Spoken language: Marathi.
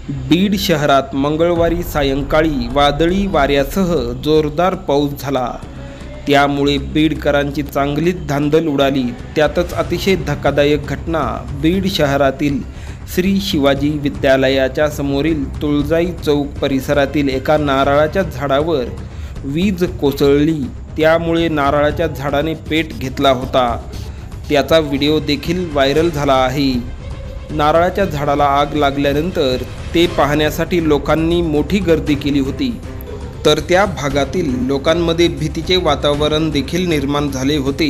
बीड शहरात मंगळवारी सायंकाळी वादळी वाऱ्यासह जोरदार पाऊस झाला। त्यामुळे बीडकरांची चांगलीच धांदल उडाली। त्यातच अतिशय धक्कादायक घटना बीड शहरातील श्री शिवाजी विद्यालयाच्या समोरील तुळजाई चौक परिसरातील एका नारळाच्या झाडावर वीज कोसळली। त्यामुळे नारळाच्या झाडाने पेट घेतला होता। त्याचा व्हिडिओ देखील व्हायरल झाला आहे। नारळाच्या झाडाला आग लागल्यानंतर ते पाहण्यासाठी लोकांनी मोठी गर्दी केली होती। तर त्या भागातील लोकांमध्ये भीतीचे वातावरण देखील निर्माण झाले होते।